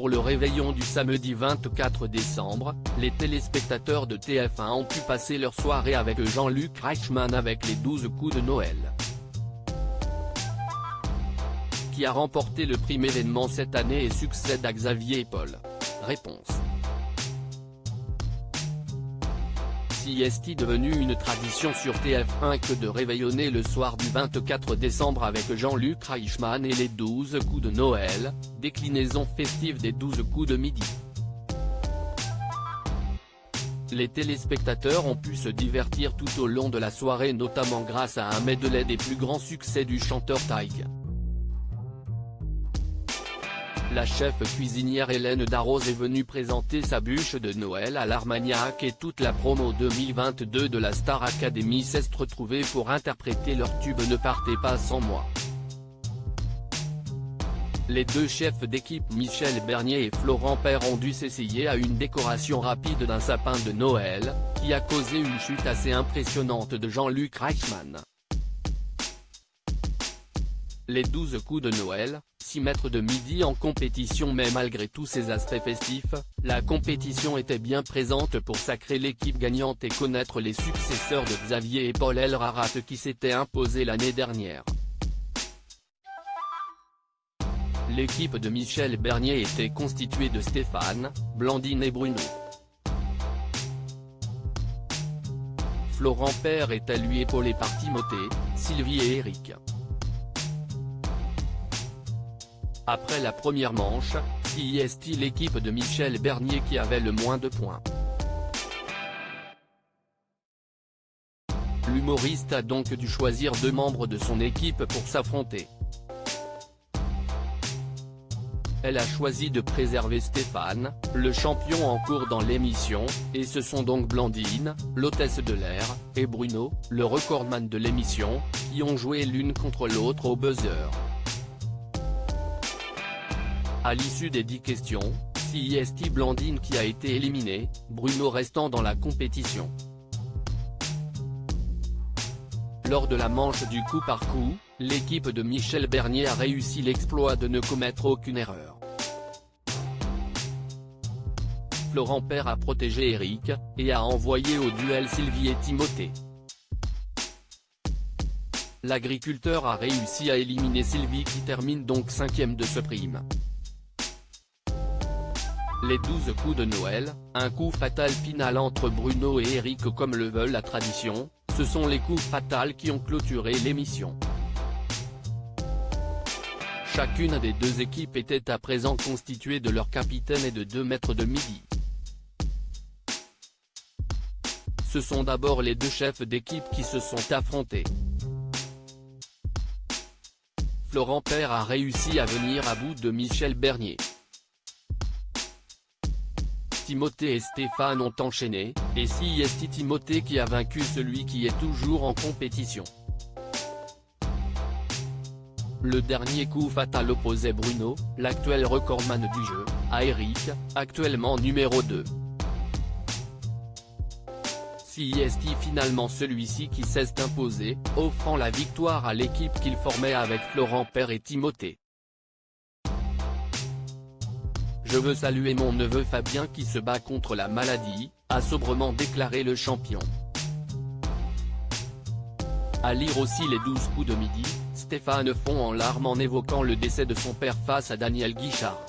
Pour le réveillon du samedi 24 décembre, les téléspectateurs de TF1 ont pu passer leur soirée avec Jean-Luc Reichmann avec les 12 coups de Noël. Qui a remporté le prime événement cette année et succède à Xavier et Paul? Réponse. Si est-il devenu une tradition sur TF1 que de réveillonner le soir du 24 décembre avec Jean-Luc Reichmann et les 12 coups de Noël, déclinaison festive des 12 coups de midi. Les téléspectateurs ont pu se divertir tout au long de la soirée, notamment grâce à un medley des plus grands succès du chanteur Taïg. La chef cuisinière Hélène Darroze est venue présenter sa bûche de Noël à l'Armagnac et toute la promo 2022 de la Star Academy s'est retrouvée pour interpréter leur tube Ne partez pas sans moi. Les deux chefs d'équipe Michel Bernier et Florent Père ont dû s'essayer à une décoration rapide d'un sapin de Noël, qui a causé une chute assez impressionnante de Jean-Luc Reichmann. Les 12 coups de Noël, 6 mètres de midi en compétition, mais malgré tous ces aspects festifs, la compétition était bien présente pour sacrer l'équipe gagnante et connaître les successeurs de Xavier et Paul Elrarat qui s'étaient imposés l'année dernière. L'équipe de Michel Bernier était constituée de Stéphane, Blandine et Bruno. Florent Père était lui épaulé par Timothée, Sylvie et Eric. Après la première manche, c'est l'équipe de Michel Bernier qui avait le moins de points. L'humoriste a donc dû choisir 2 membres de son équipe pour s'affronter. Elle a choisi de préserver Stéphane, le champion en cours dans l'émission, et ce sont donc Blandine, l'hôtesse de l'air, et Bruno, le recordman de l'émission, qui ont joué l'une contre l'autre au buzzer. À l'issue des 10 questions, c'est Blandine qui a été éliminée, Bruno restant dans la compétition. Lors de la manche du coup par coup, l'équipe de Michel Bernier a réussi l'exploit de ne commettre aucune erreur. Florent Père a protégé Eric, et a envoyé au duel Sylvie et Timothée. L'agriculteur a réussi à éliminer Sylvie qui termine donc 5e de ce prime. Les 12 coups de Noël, un coup fatal final entre Bruno et Eric comme le veut la tradition, ce sont les coups fatals qui ont clôturé l'émission. Chacune des 2 équipes était à présent constituée de leur capitaine et de 2 maîtres de midi. Ce sont d'abord les 2 chefs d'équipe qui se sont affrontés. Florent Père a réussi à venir à bout de Michel Bernier. Timothée et Stéphane ont enchaîné, et c'est Timothée qui a vaincu celui qui est toujours en compétition. Le dernier coup fatal opposait Bruno, l'actuel recordman du jeu, à Eric, actuellement numéro 2. C'est finalement celui-ci qui s'est imposé, offrant la victoire à l'équipe qu'il formait avec Florent Père et Timothée. Je veux saluer mon neveu Fabien qui se bat contre la maladie, a sobrement déclaré le champion. À lire aussi les 12 coups de midi, Stéphane fond en larmes en évoquant le décès de son père face à Daniel Guichard.